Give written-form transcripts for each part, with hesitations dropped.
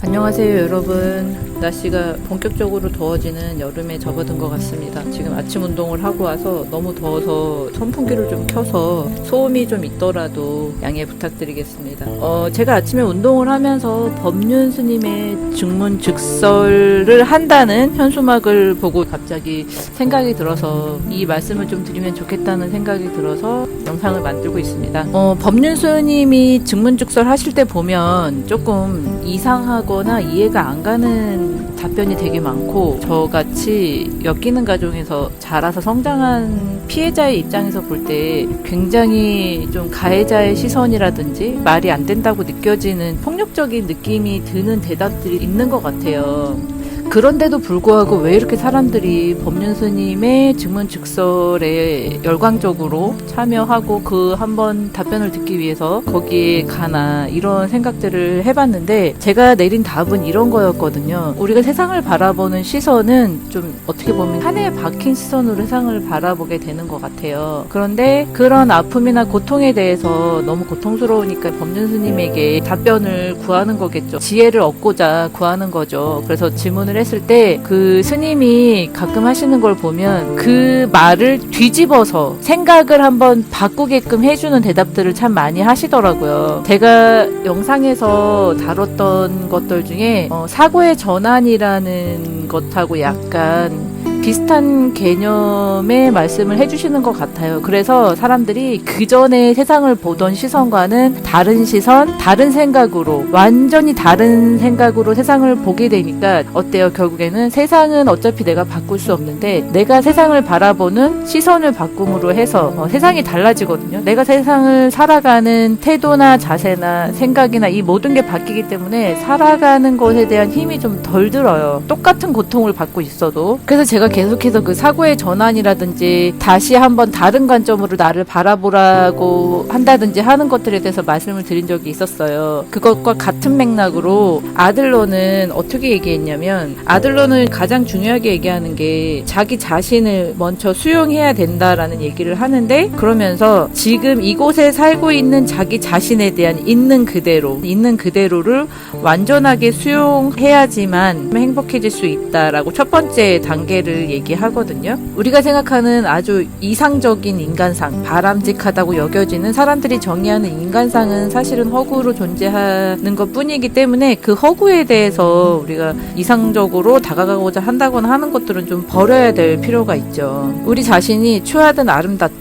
안녕하세요 여러분. 날씨가 본격적으로 더워지는 여름에 접어든 것 같습니다. 지금 아침 운동을 하고 와서 너무 더워서 선풍기를 좀 켜서 소음이 좀 있더라도 양해 부탁드리겠습니다. 제가 아침에 운동을 하면서 법륜 스님의 증문즉설을 한다는 현수막을 보고 갑자기 생각이 들어서 이 말씀을 좀 드리면 좋겠다는 생각이 들어서 영상을 만들고 있습니다. 법륜 스님이 증문즉설 하실 때 보면 조금 이상하거나 이해가 안 가는 답변이 되게 많고, 저같이 엮이는 가정에서 자라서 성장한 피해자의 입장에서 볼 때 굉장히 좀 가해자의 시선이라든지 말이 안 된다고 느껴지는 폭력적인 느낌이 드는 대답들이 있는 것 같아요. 그런데도 불구하고 왜 이렇게 사람들이 법륜 스님의 증문즉설에 열광적으로 참여하고 그 한번 답변을 듣기 위해서 거기에 가나, 이런 생각들을 해봤는데, 제가 내린 답은 이런 거였거든요. 우리가 세상을 바라보는 시선은 좀 어떻게 보면 한 해에 박힌 시선으로 세상을 바라보게 되는 것 같아요. 그런데 그런 아픔이나 고통에 대해서 너무 고통스러우니까 법륜 스님에게 답변을 구하는 거겠죠. 지혜를 얻고자 구하는 거죠. 그래서 질문을 했을 때 그 스님이 가끔 하시는 걸 보면 그 말을 뒤집어서 생각을 한번 바꾸게끔 해주는 대답들을 참 많이 하시더라고요. 제가 영상에서 다뤘던 것들 중에 사고의 전환이라는 것하고 약간 비슷한 개념의 말씀을 해주시는 것 같아요. 그래서 사람들이 그 전에 세상을 보던 시선과는 다른 시선, 다른 생각으로, 완전히 다른 생각으로 세상을 보게 되니까 어때요? 결국에는 세상은 어차피 내가 바꿀 수 없는데 내가 세상을 바라보는 시선을 바꿈으로 해서 세상이 달라지거든요. 내가 세상을 살아가는 태도나 자세나 생각이나 이 모든 게 바뀌기 때문에 살아가는 것에 대한 힘이 좀 덜 들어요. 똑같은 고통을 받고 있어도. 그래서 제가 계속해서 그 사고의 전환이라든지 다시 한번 다른 관점으로 나를 바라보라고 한다든지 하는 것들에 대해서 말씀을 드린 적이 있었어요. 그것과 같은 맥락으로 아들러는 어떻게 얘기했냐면, 아들러는 가장 중요하게 얘기하는 게 자기 자신을 먼저 수용해야 된다라는 얘기를 하는데, 그러면서 지금 이곳에 살고 있는 자기 자신에 대한 있는 그대로를 완전하게 수용해야지만 행복해질 수 있다라고 첫 번째 단계를 얘기하거든요. 우리가 생각하는 아주 이상적인 인간상, 바람직하다고 여겨지는 사람들이 정의하는 인간상은 사실은 허구로 존재하는 것 뿐이기 때문에 그 허구에 대해서 우리가 이상적으로 다가가고자 한다거나 하는 것들은 좀 버려야 될 필요가 있죠. 우리 자신이 추하든 아름답든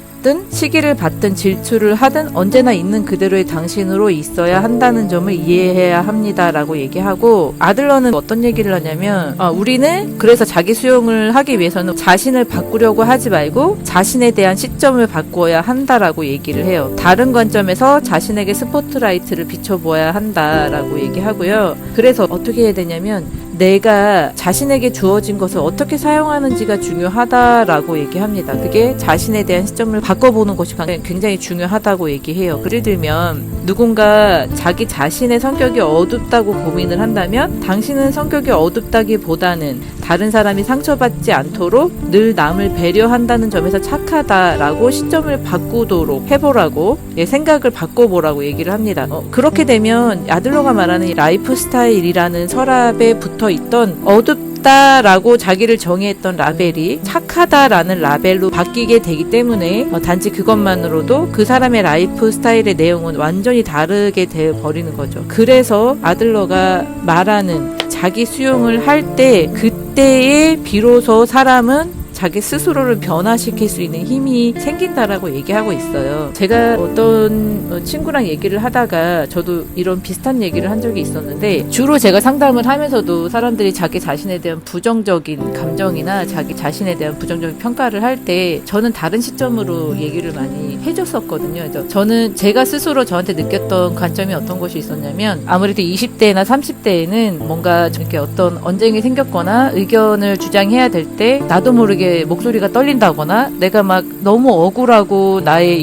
시기를 받든 질투를 하든 언제나 있는 그대로의 당신으로 있어야 한다는 점을 이해해야 합니다라고 얘기하고, 아들러는 어떤 얘기를 하냐면 우리는 그래서 자기 수용을 하기 위해서는 자신을 바꾸려고 하지 말고 자신에 대한 시점을 바꾸어야 한다라고 얘기를 해요. 다른 관점에서 자신에게 스포트라이트를 비춰보아야 한다라고 얘기하고요. 그래서 어떻게 해야 되냐면 내가 자신에게 주어진 것을 어떻게 사용하는지가 중요하다라고 얘기합니다. 그게 자신에 대한 시점을 바꿔보는 것이 굉장히 중요하다고 얘기해요. 예를 들면 누군가 자기 자신의 성격이 어둡다고 고민을 한다면, 당신은 성격이 어둡다기보다는 다른 사람이 상처받지 않도록 늘 남을 배려한다는 점에서 착하다라고 시점을 바꾸도록 해보라고, 생각을 바꿔보라고 얘기를 합니다. 그렇게 되면 아들러가 말하는 라이프 스타일이라는 서랍에 붙어 있던 어둡다라고 자기를 정의했던 라벨이 착하다라는 라벨로 바뀌게 되기 때문에 단지 그것만으로도 그 사람의 라이프 스타일의 내용은 완전히 다르게 되어버리는 거죠. 그래서 아들러가 말하는 자기 수용을 할 때, 그때에 비로소 사람은 자기 스스로를 변화시킬 수 있는 힘이 생긴다라고 얘기하고 있어요. 제가 어떤 친구랑 얘기를 하다가 저도 이런 비슷한 얘기를 한 적이 있었는데, 주로 제가 상담을 하면서도 사람들이 자기 자신에 대한 부정적인 감정이나 자기 자신에 대한 부정적인 평가를 할 때 저는 다른 시점으로 얘기를 많이 해줬었거든요. 그래서 저는 제가 스스로 저한테 느꼈던 관점이 어떤 것이 있었냐면, 아무래도 20대나 30대에는 뭔가 이렇게 어떤 언쟁이 생겼거나 의견을 주장해야 될 때 나도 모르게 되게 목소리가 떨린다거나 내가 막 너무 억울하고 나의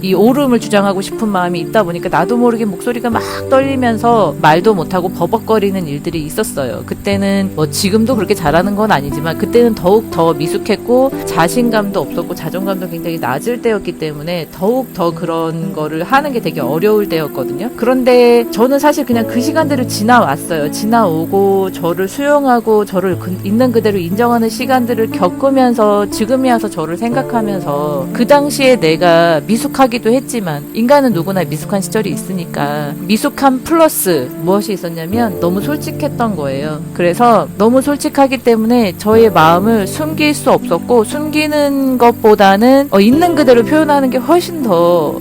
이 옳음을 주장하고 싶은 마음이 있다 보니까 나도 모르게 목소리가 막 떨리면서 말도 못하고 버벅거리는 일들이 있었어요. 그때는 뭐 지금도 그렇게 잘하는 건 아니지만 그때는 더욱 더 미숙했고 자신감도 없었고 자존감도 굉장히 낮을 때였기 때문에 더욱 더 그런 거를 하는 게 되게 어려울 때였거든요. 그런데 저는 사실 그냥 그 시간들을 지나왔어요. 지나오고 저를 수용하고 저를 있는 그대로 인정하는 시간들을 겪으면서 지금이 와서 저를 생각하면서 그 당시에 내가 미숙하기도 했지만 인간은 누구나 미숙한 시절이 있으니까 미숙함 플러스 무엇이 있었냐면 너무 솔직했던 거예요. 그래서 너무 솔직하기 때문에 저의 마음을 숨길 수 없었고 숨기는 것보다는 있는 그대로 표현하는 게 훨씬 더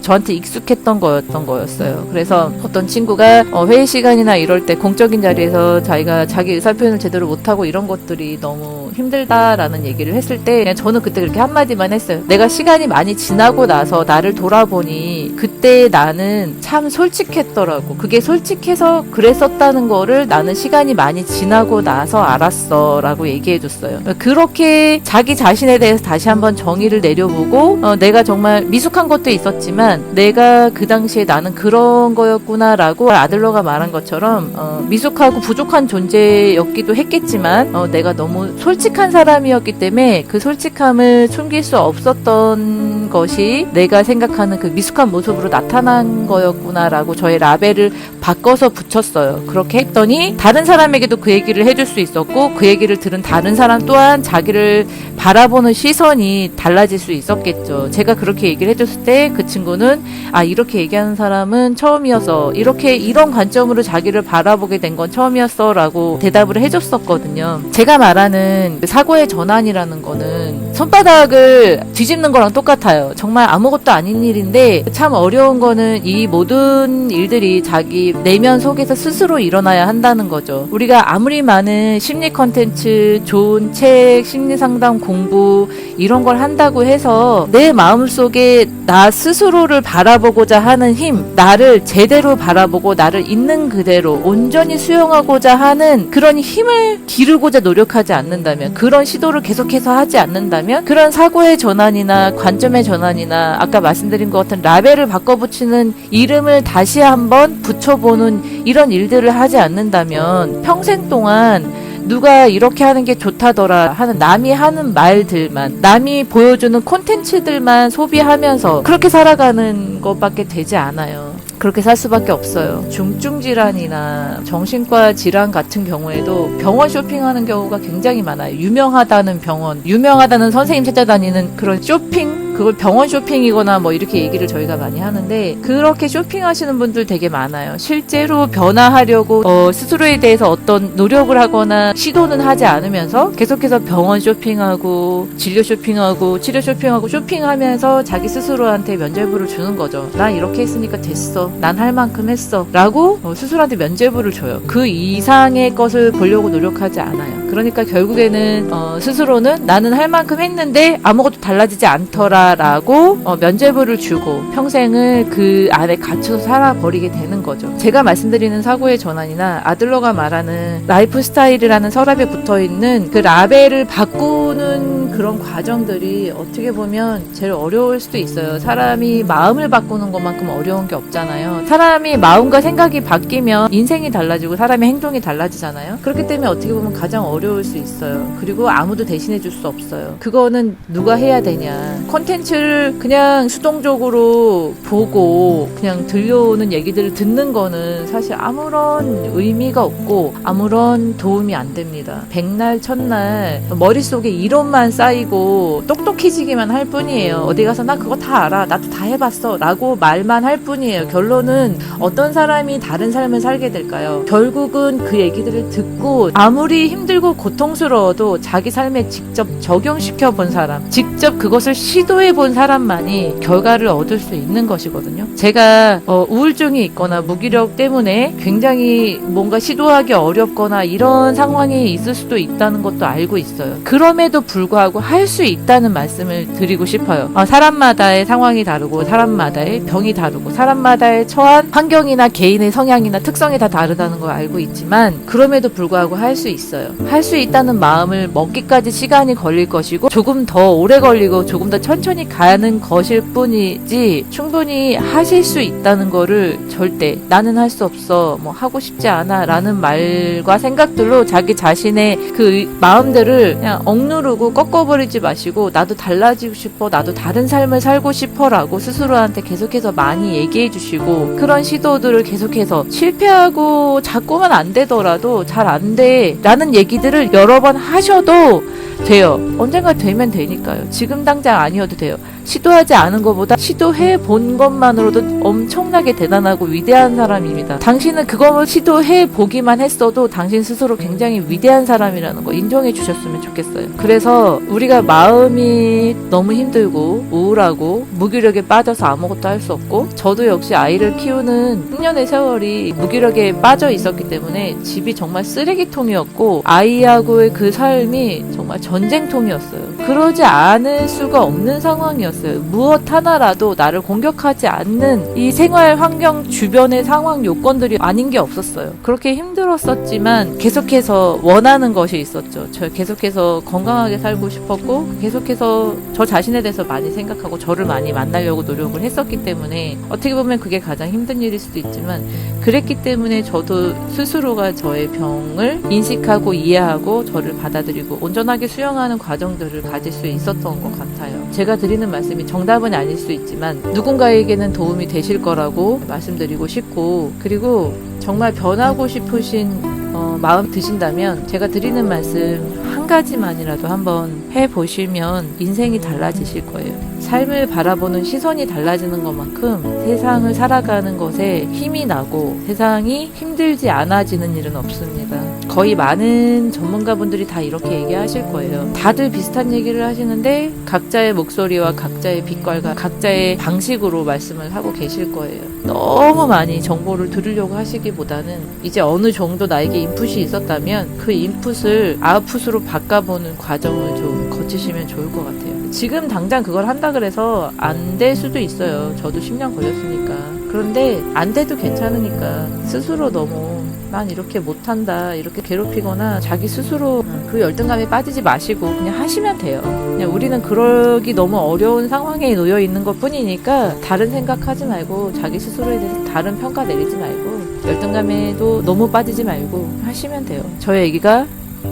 저한테 익숙했던 거였어요. 그래서 어떤 친구가 회의 시간이나 이럴 때 공적인 자리에서 자기가 자기 의사표현을 제대로 못하고 이런 것들이 너무 힘들다라는 얘기를 했을 때 그냥 저는 그때 그렇게 한마디만 했어요. 내가 시간이 많이 지나고 나서 나를 돌아보니 그때 나는 참 솔직했더라고. 그게 솔직해서 그랬었다는 거를 나는 시간이 많이 지나고 나서 알았어 라고 얘기해줬어요. 그렇게 자기 자신에 대해서 다시 한번 정의를 내려보고 내가 정말 미숙한 것도 있었지만 내가 그 당시에 나는 그런 거였구나 라고 아들러가 말한 것처럼 미숙하고 부족한 존재였기도 했겠지만 내가 너무 솔직한 사람이었기 때문에 그 솔직함을 숨길 수 없었던 것이 내가 생각하는 그 미숙한 모습으로 나타난 거였구나라고 저의 라벨을 바꿔서 붙였어요. 그렇게 했더니 다른 사람에게도 그 얘기를 해줄 수 있었고 그 얘기를 들은 다른 사람 또한 자기를 바라보는 시선이 달라질 수 있었겠죠. 제가 그렇게 얘기를 해줬을 때 그 친구는 이렇게 얘기하는 사람은 처음이어서 이런 관점으로 자기를 바라보게 된 건 처음이었어 라고 대답을 해줬었거든요. 제가 말하는 사고의 전환이라는 거는 손바닥을 뒤집는 거랑 똑같아요. 정말 아무것도 아닌 일인데 참 어려운 거는 이 모든 일들이 자기 내면 속에서 스스로 일어나야 한다는 거죠. 우리가 아무리 많은 심리 컨텐츠, 좋은 책, 심리 상담 공부 이런 걸 한다고 해서 내 마음속에 나 스스로를 바라보고자 하는 힘, 나를 제대로 바라보고 나를 있는 그대로 온전히 수용하고자 하는 그런 힘을 기르고자 노력하지 않는다면, 그런 시도를 계속해서 하지 않는다면 그런 사고의 전환이나 관점의 전환이나 아까 말씀드린 것 같은 라벨을 바꿔붙이는 이름을 다시 한번 붙여보는 이런 일들을 하지 않는다면 평생 동안 누가 이렇게 하는 게 좋다더라 하는 남이 하는 말들만, 남이 보여주는 콘텐츠들만 소비하면서 그렇게 살아가는 것밖에 되지 않아요. 그렇게 살 수밖에 없어요. 중증 질환이나 정신과 질환 같은 경우에도 병원 쇼핑하는 경우가 굉장히 많아요. 유명하다는 병원, 유명하다는 선생님 찾아다니는 그런 쇼핑, 그걸 병원 쇼핑이거나 뭐 이렇게 얘기를 저희가 많이 하는데, 그렇게 쇼핑하시는 분들 되게 많아요. 실제로 변화하려고 스스로에 대해서 어떤 노력을 하거나 시도는 하지 않으면서 계속해서 병원 쇼핑하고 진료 쇼핑하고 치료 쇼핑하고 쇼핑하면서 자기 스스로한테 면죄부를 주는 거죠. 난 이렇게 했으니까 됐어, 난 할 만큼 했어 라고 스스로한테 면죄부를 줘요. 그 이상의 것을 보려고 노력하지 않아요. 그러니까 결국에는 스스로는 나는 할 만큼 했는데 아무것도 달라지지 않더라 라고 면죄부를 주고 평생을 그 안에 갇혀서 살아버리게 되는 거죠. 제가 말씀드리는 사고의 전환이나 아들러가 말하는 라이프 스타일이라는 서랍에 붙어있는 그 라벨을 바꾸는 그런 과정들이 어떻게 보면 제일 어려울 수도 있어요. 사람이 마음을 바꾸는 것만큼 어려운 게 없잖아요. 사람이 마음과 생각이 바뀌면 인생이 달라지고 사람의 행동이 달라지잖아요. 그렇기 때문에 어떻게 보면 가장 어려울 수 있어요. 그리고 아무도 대신해 줄 수 없어요. 그거는 누가 해야 되냐. 콘텐츠를 그냥 수동적으로 보고 그냥 들려오는 얘기들을 듣는 거는 사실 아무런 의미가 없고 아무런 도움이 안 됩니다. 백날 첫날 머릿속에 이론만 쌓이고 똑똑해지기만 할 뿐이에요. 어디 가서 나 그거 다 알아, 나도 다 해봤어 라고 말만 할 뿐이에요. 결론은 어떤 사람이 다른 삶을 살게 될까요? 결국은 그 얘기들을 듣고 아무리 힘들고 고통스러워도 자기 삶에 직접 적용시켜 본 사람, 직접 그것을 시도해 시도해본 사람만이 결과를 얻을 수 있는 것이거든요. 제가 우울증이 있거나 무기력 때문에 굉장히 뭔가 시도하기 어렵거나 이런 상황이 있을 수도 있다는 것도 알고 있어요. 그럼에도 불구하고 할 수 있다는 말씀을 드리고 싶어요. 사람마다의 상황이 다르고 사람마다의 병이 다르고 사람마다의 처한 환경이나 개인의 성향이나 특성이 다 다르다는 걸 알고 있지만 그럼에도 불구하고 할 수 있어요. 할 수 있다는 마음을 먹기까지 시간이 걸릴 것이고 조금 더 오래 걸리고 조금 더 천천히 가는 것일 뿐이지 충분히 하실 수 있다는 거를 절대 나는 할 수 없어 뭐 하고 싶지 않아 라는 말과 생각들로 자기 자신의 그 마음들을 그냥 억누르고 꺾어버리지 마시고 나도 달라지고 싶어 나도 다른 삶을 살고 싶어 라고 스스로한테 계속해서 많이 얘기해 주시고 그런 시도들을 계속해서 실패하고 자꾸만 안 되더라도 잘 안 돼 라는 얘기들을 여러 번 하셔도 돼요. 언젠가 되면 되니까요. 지금 당장 아니어도 돼요. 시도하지 않은 것보다 시도해 본 것만으로도 엄청나게 대단하고 위대한 사람입니다. 당신은 그걸 시도해 보기만 했어도 당신 스스로 굉장히 위대한 사람이라는 거 인정해 주셨으면 좋겠어요. 그래서 우리가 마음이 너무 힘들고 우울하고 무기력에 빠져서 아무것도 할 수 없고 저도 역시 아이를 키우는 6년의 세월이 무기력에 빠져 있었기 때문에 집이 정말 쓰레기통이었고 아이하고의 그 삶이 정말 전쟁통이었어요. 그러지 않을 수가 없는 상황이었어요. 무엇 하나라도 나를 공격하지 않는 이 생활 환경 주변의 상황 요건들이 아닌 게 없었어요. 그렇게 힘들었었지만 계속해서 원하는 것이 있었죠. 저 계속해서 건강하게 살고 싶었고 계속해서 저 자신에 대해서 많이 생각하고 저를 많이 만나려고 노력을 했었기 때문에 어떻게 보면 그게 가장 힘든 일일 수도 있지만 그랬기 때문에 저도 스스로가 저의 병을 인식하고 이해하고 저를 받아들이고 온전하게 수용하는 과정들을 가질 수 있었던 것 같아요. 제가 드리는 말씀이 정답은 아닐 수 있지만 누군가에게는 도움이 되실 거라고 말씀드리고 싶고 그리고 정말 변하고 싶으신 마음 드신다면 제가 드리는 말씀 한 가지만이라도 한번 해보시면 인생이 달라지실 거예요. 삶을 바라보는 시선이 달라지는 것만큼 세상을 살아가는 것에 힘이 나고 세상이 힘들지 않아지는 일은 없습니다. 거의 많은 전문가분들이 다 이렇게 얘기하실 거예요. 다들 비슷한 얘기를 하시는데 각자의 목소리와 각자의 빛깔과 각자의 방식으로 말씀을 하고 계실 거예요. 너무 많이 정보를 들으려고 하시기보다는 이제 어느 정도 나에게 인풋이 있었다면 그 인풋을 아웃풋으로 바꿔보는 과정을 좀 거치시면 좋을 것 같아요. 지금 당장 그걸 한다 그래서 안 될 수도 있어요. 저도 10년 걸렸으니까. 그런데 안 돼도 괜찮으니까 스스로 너무 난 이렇게 못한다 이렇게 괴롭히거나 자기 스스로 그 열등감에 빠지지 마시고 그냥 하시면 돼요. 그냥 우리는 그러기 너무 어려운 상황에 놓여 있는 것 뿐이니까 다른 생각하지 말고 자기 스스로에 대해서 다른 평가 내리지 말고 열등감에도 너무 빠지지 말고 하시면 돼요. 저의 얘기가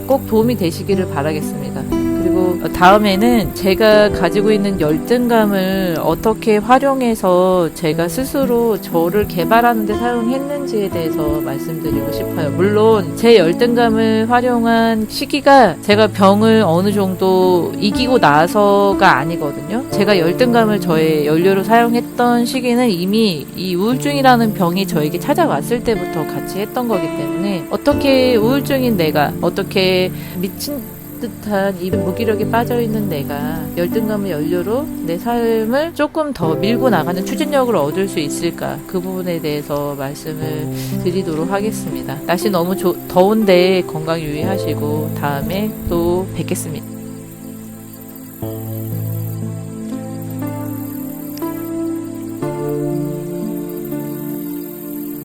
꼭 도움이 되시기를 바라겠습니다. 그리고 다음에는 제가 가지고 있는 열등감을 어떻게 활용해서 제가 스스로 저를 개발하는 데 사용했는지에 대해서 말씀드리고 싶어요. 물론 제 열등감을 활용한 시기가 제가 병을 어느 정도 이기고 나서가 아니거든요. 제가 열등감을 저의 연료로 사용했던 시기는 이미 이 우울증이라는 병이 저에게 찾아왔을 때부터 같이 했던 거기 때문에 어떻게 우울증인 내가 어떻게 미친 듯한 이 무기력에 빠져있는 내가 열등감을 연료로 내 삶을 조금 더 밀고 나가는 추진력을 얻을 수 있을까 그 부분에 대해서 말씀을 드리도록 하겠습니다. 날씨 너무 더운데 건강 유의하시고 다음에 또 뵙겠습니다.